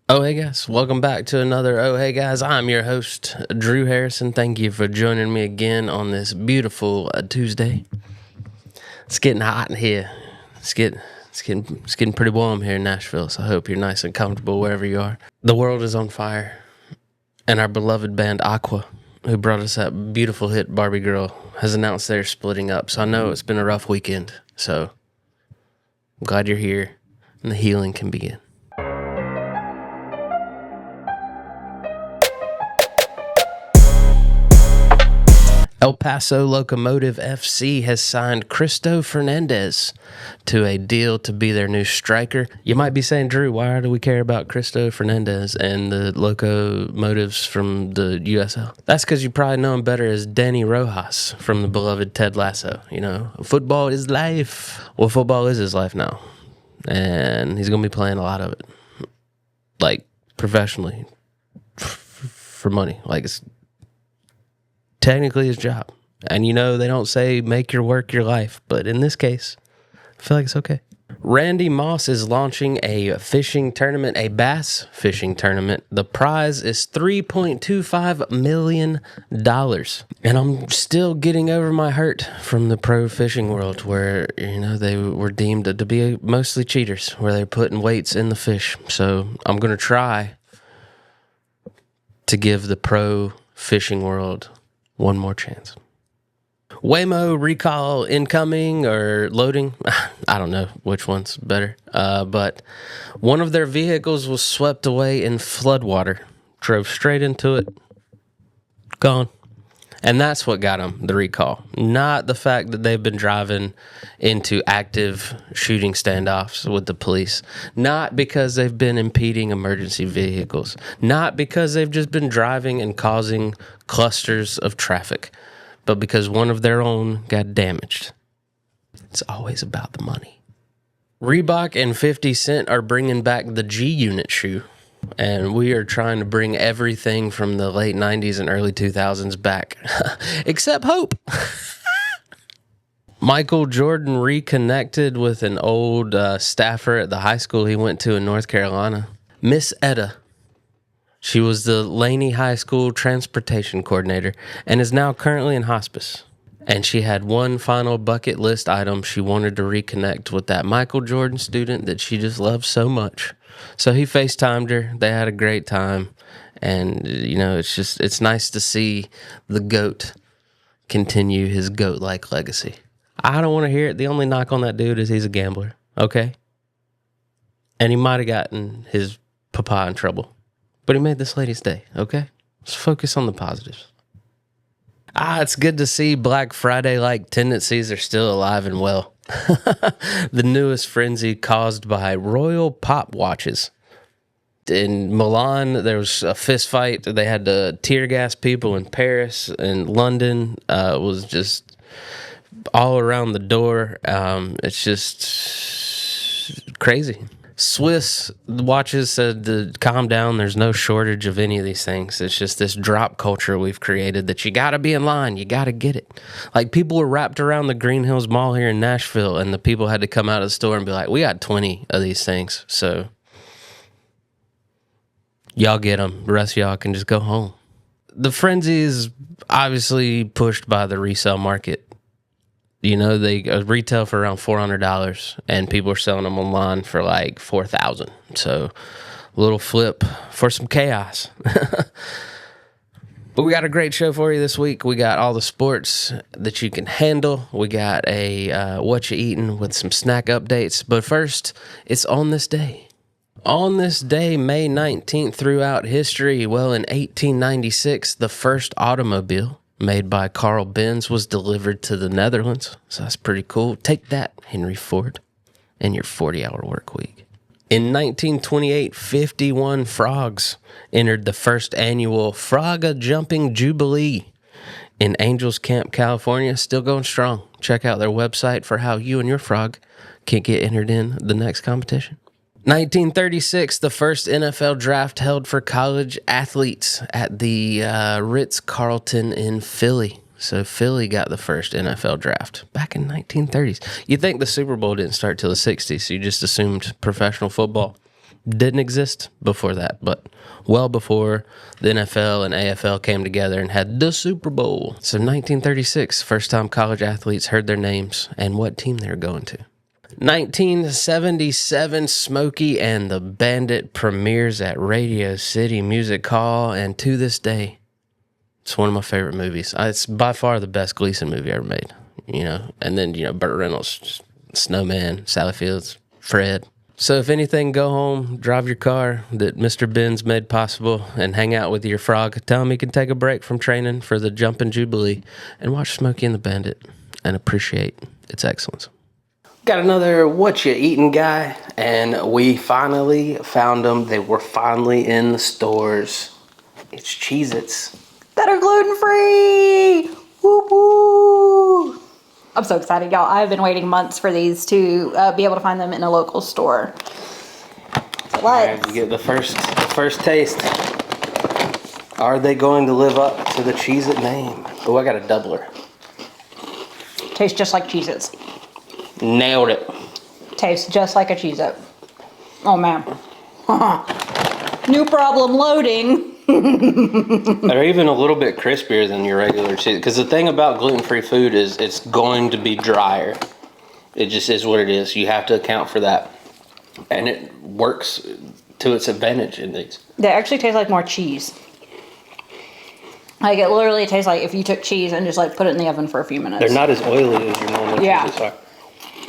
Oh, hey guys, welcome back to another Oh, hey guys. I'm your host, Drew Harrison. Thank you for joining me again on this beautiful Tuesday. It's getting hot in here. It's getting pretty warm here in Nashville, so I hope you're nice and comfortable wherever you are. The world is on fire, and our beloved band Aqua, who brought us that beautiful hit Barbie Girl, has announced they're splitting up. So I know it's been a rough weekend, so I'm glad you're here, and the healing can begin. El Paso Locomotive FC has signed Cristo Fernandez to a deal to be their new striker. You might be saying, Drew, why do we care about Cristo Fernandez and the locomotives from the USL? That's because you probably know him better as Danny Rojas from the beloved Ted Lasso. You know, football is life. Well, football is his life now, and he's going to be playing a lot of it, like professionally, for money. Like, it's technically his job. And you know, they don't say make your work your life, but in this case, I feel like it's okay. Randy Moss is launching a fishing tournament, a bass fishing tournament. The prize is $3.25 million. And I'm still getting over my hurt from the pro fishing world where, you know, they were deemed to be mostly cheaters, where they're putting weights in the fish. So I'm going to try to give the pro fishing world one more chance. Waymo recall incoming or loading. I don't know which one's better. But one of their vehicles was swept away in floodwater. Drove straight into it. Gone. And that's what got them the recall. Not the fact that they've been driving into active shooting standoffs with the police. Not because they've been impeding emergency vehicles. Not because they've just been driving and causing clusters of traffic. But because one of their own got damaged. It's always about the money. Reebok and 50 Cent are bringing back the G-Unit shoe. And we are trying to bring everything from the late 90s and early 2000s back. Except hope. Michael Jordan reconnected with an old staffer at the high school he went to in North Carolina. Miss Etta. She was the Laney High School transportation coordinator and is now currently in hospice. And she had one final bucket list item. She wanted to reconnect with that Michael Jordan student that she just loved so much. So he FaceTimed her. They had a great time. And, you know, it's nice to see the GOAT continue his GOAT-like legacy. I don't want to hear it. The only knock on that dude is he's a gambler, okay? And he might have gotten his papa in trouble. But he made this lady's day, okay? Let's focus on the positives. It's good to see Black Friday-like tendencies are still alive and well. The newest frenzy caused by royal pop watches. In Milan, there was a fist fight. They had to tear gas people in Paris and London. It was just all around the door. It's just crazy. Swiss watches said to calm down. There's no shortage of any of these things. It's just this drop culture we've created that you got to be in line. You got to get it. Like, people were wrapped around the Green Hills Mall here in Nashville, and the people had to come out of the store and be like, we got 20 of these things. So y'all get them. The rest of y'all can just go home. The frenzy is obviously pushed by the resale market. You know, they retail for around $400, and people are selling them online for like $4,000. So, a little flip for some chaos. But we got a great show for you this week. We got all the sports that you can handle. We got a What You Eatin' with some snack updates. But first, it's on this day. On this day, May 19th, throughout history, well, in 1896, the first automobile made by Carl Benz was delivered to the Netherlands. So that's pretty cool. Take that, Henry Ford, and your 40-hour work week. In 1928, 51 frogs entered the first annual Frog Jumping Jubilee in Angels Camp, California. Still going strong. Check out their website for how you and your frog can get entered in the next competition. 1936, the first NFL draft held for college athletes at the Ritz-Carlton in Philly. So Philly got the first NFL draft back in 1930s. You'd think the Super Bowl didn't start till the 60s, so you just assumed professional football. didn't exist before that, but well before the NFL and AFL came together and had the Super Bowl. So 1936, first time college athletes heard their names and what team they were going to. 1977, Smokey and the Bandit premieres at Radio City Music Hall, and to this day, it's one of my favorite movies. It's by far the best Gleason movie ever made, And then, Burt Reynolds, Snowman, Sally Fields, Fred. So if anything, go home, drive your car that Mr. Benz made possible, and hang out with your frog. Tell him he can take a break from training for the Jumpin' Jubilee and watch Smokey and the Bandit and appreciate its excellence. Got another What You Eatin' guy, and we finally found them. They were finally in the stores. It's Cheez-Its. That are gluten-free! Woo woo! I'm so excited, y'all. I've been waiting months for these to be able to find them in a local store. So let's get the first taste. Are they going to live up to the Cheez-It name? Oh, I got a doubler. Tastes just like Cheez-Its. Nailed it. Tastes just like a Cheez-It. Oh, man. New problem loading. They're even a little bit crispier than your regular Cheez-It. Because the thing about gluten-free food is it's going to be drier. It just is what it is. You have to account for that. And it works to its advantage in these. They actually taste like more cheese. Like, it literally tastes like if you took cheese and just, put it in the oven for a few minutes. They're not as oily as your normal Cheez-Its are.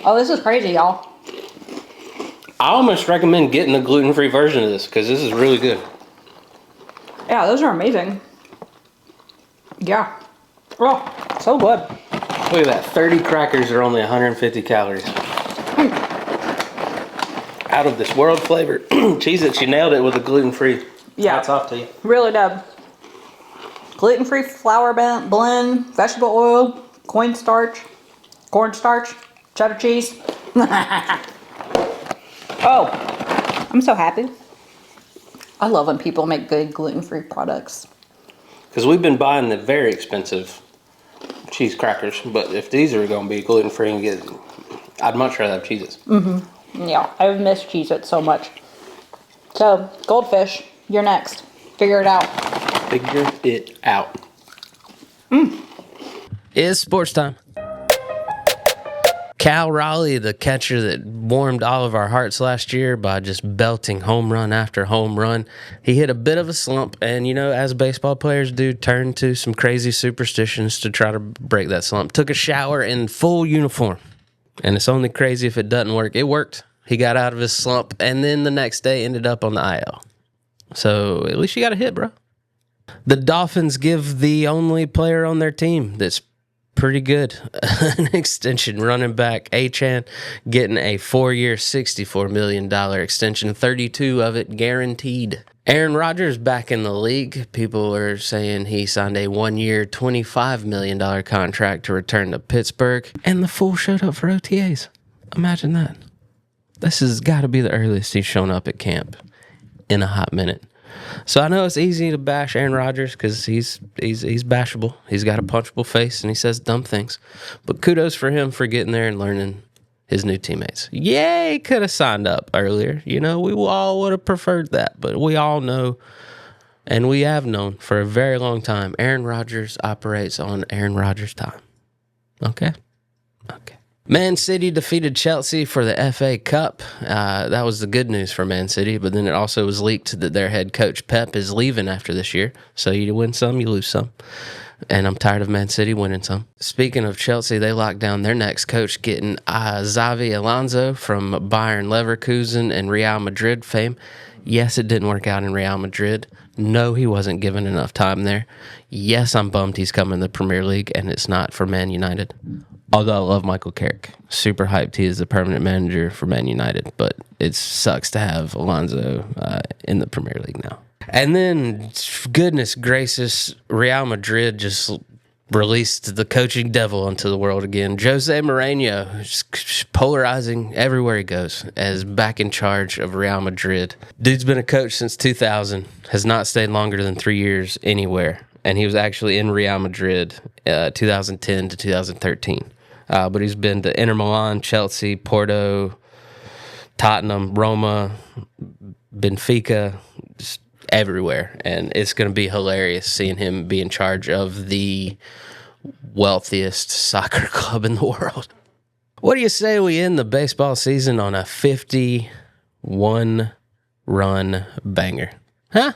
Oh, this is crazy, y'all. I almost recommend getting the gluten-free version of this because this is really good. Yeah, those are amazing. Yeah. Oh, so good. Look at that. 30 crackers are only 150 calories. Out of this world flavor. Cheez-Its, you nailed it with the gluten-free. Yeah. Hats off to you. Really did. Gluten-free flour blend, vegetable oil, cornstarch, cheddar cheese. Oh, I'm so happy. I love when people make good gluten-free products. Because we've been buying the very expensive cheese crackers, but if these are going to be gluten-free, I'd much rather have Cheez-Its. Mm-hmm. Yeah, I've missed Cheez-Its so much. So, Goldfish, you're next. Figure it out. Figure it out. It's sports time. Cal Raleigh, the catcher that warmed all of our hearts last year by just belting home run after home run, he hit a bit of a slump, and as baseball players do, turned to some crazy superstitions to try to break that slump. Took a shower in full uniform, and it's only crazy if it doesn't work. It worked. He got out of his slump, and then the next day ended up on the IL. So at least you got a hit, bro. The Dolphins give the only player on their team that's pretty good an extension. Running back Achan getting a 4-year, $64 million extension, 32 of it guaranteed. Aaron Rodgers back in the league. People are saying he signed a 1-year, $25 million contract to return to Pittsburgh, and the fool showed up for OTAs. Imagine that. This has got to be the earliest he's shown up at camp in a hot minute. So I know it's easy to bash Aaron Rodgers because he's bashable. He's got a punchable face and he says dumb things. But kudos for him for getting there and learning his new teammates. Yay, could have signed up earlier. We all would have preferred that. But we all know, and we have known for a very long time, Aaron Rodgers operates on Aaron Rodgers time. Okay. Man City defeated Chelsea for the FA Cup. That was the good news for Man City, but then it also was leaked that their head coach Pep is leaving after this year. So you win some, you lose some. And I'm tired of Man City winning some. Speaking of Chelsea, they locked down their next coach, getting Xavi Alonso from Bayern Leverkusen and Real Madrid fame. Yes, it didn't work out in Real Madrid. No, he wasn't given enough time there. Yes, I'm bummed he's coming to the Premier League, and it's not for Man United. Although I love Michael Carrick. Super hyped he is the permanent manager for Man United, but it sucks to have Alonso in the Premier League now. And then, goodness gracious, Real Madrid just released the coaching devil into the world again. Jose Mourinho, just polarizing everywhere he goes, as back in charge of Real Madrid. Dude's been a coach since 2000, has not stayed longer than 3 years anywhere. And he was actually in Real Madrid 2010 to 2013. But he's been to Inter Milan, Chelsea, Porto, Tottenham, Roma, Benfica, just everywhere. And it's going to be hilarious seeing him be in charge of the wealthiest soccer club in the world. What do you say we end the baseball season on a 51-run banger? Huh?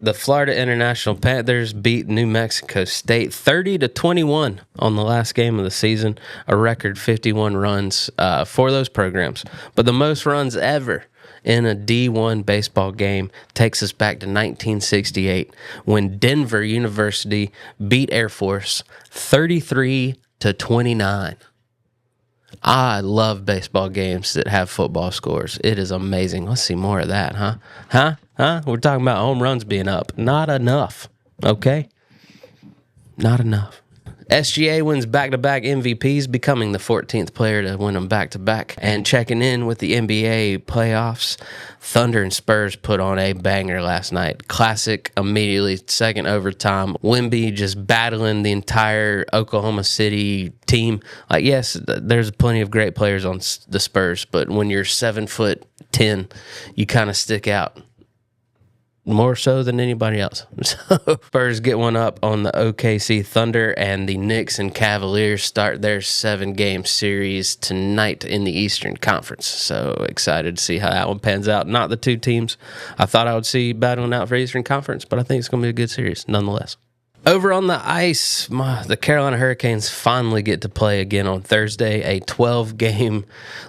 The Florida International Panthers beat New Mexico State 30-21 on the last game of the season, a record 51 runs for those programs. But the most runs ever in a D1 baseball game takes us back to 1968 when Denver University beat Air Force 33-29. I love baseball games that have football scores. It is amazing. Let's see more of that, huh? We're talking about home runs being up. Not enough, okay? Not enough. SGA wins back-to-back MVPs, becoming the 14th player to win them back-to-back. And checking in with the NBA playoffs, Thunder and Spurs put on a banger last night. Classic, immediately, second overtime. Wemby just battling the entire Oklahoma City team. Like, yes, there's plenty of great players on the Spurs, but when you're 7'10", you kind of stick out. More so than anybody else. So Spurs get one up on the OKC Thunder, and the Knicks and Cavaliers start their 7-game series tonight in the Eastern Conference. So excited to see how that one pans out. Not the two teams I thought I would see battling out for Eastern Conference, but I think it's going to be a good series nonetheless. Over on the ice, the Carolina Hurricanes finally get to play again on Thursday, a 12-game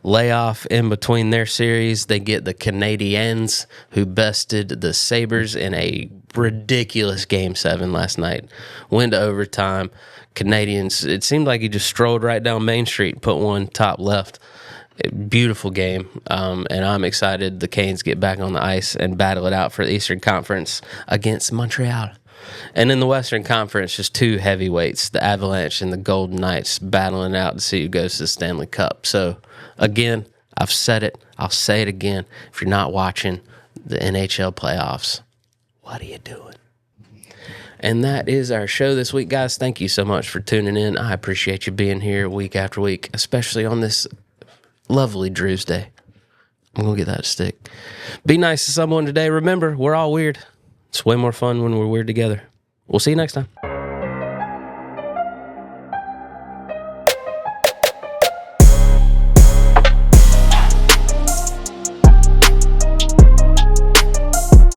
layoff in between their series. They get the Canadiens, who bested the Sabres in a ridiculous Game 7 last night. Went to overtime. Canadiens, it seemed like he just strolled right down Main Street, put one top left. Beautiful game, and I'm excited the Canes get back on the ice and battle it out for the Eastern Conference against Montreal. And in the Western Conference, just two heavyweights, the Avalanche and the Golden Knights, battling out to see who goes to the Stanley Cup. So, again, I've said it. I'll say it again. If you're not watching the NHL playoffs, what are you doing? And that is our show this week, guys. Thank you so much for tuning in. I appreciate you being here week after week, especially on this lovely Drew's Day. I'm going to get that to stick. Be nice to someone today. Remember, we're all weird. It's way more fun when we're weird together. We'll see you next time.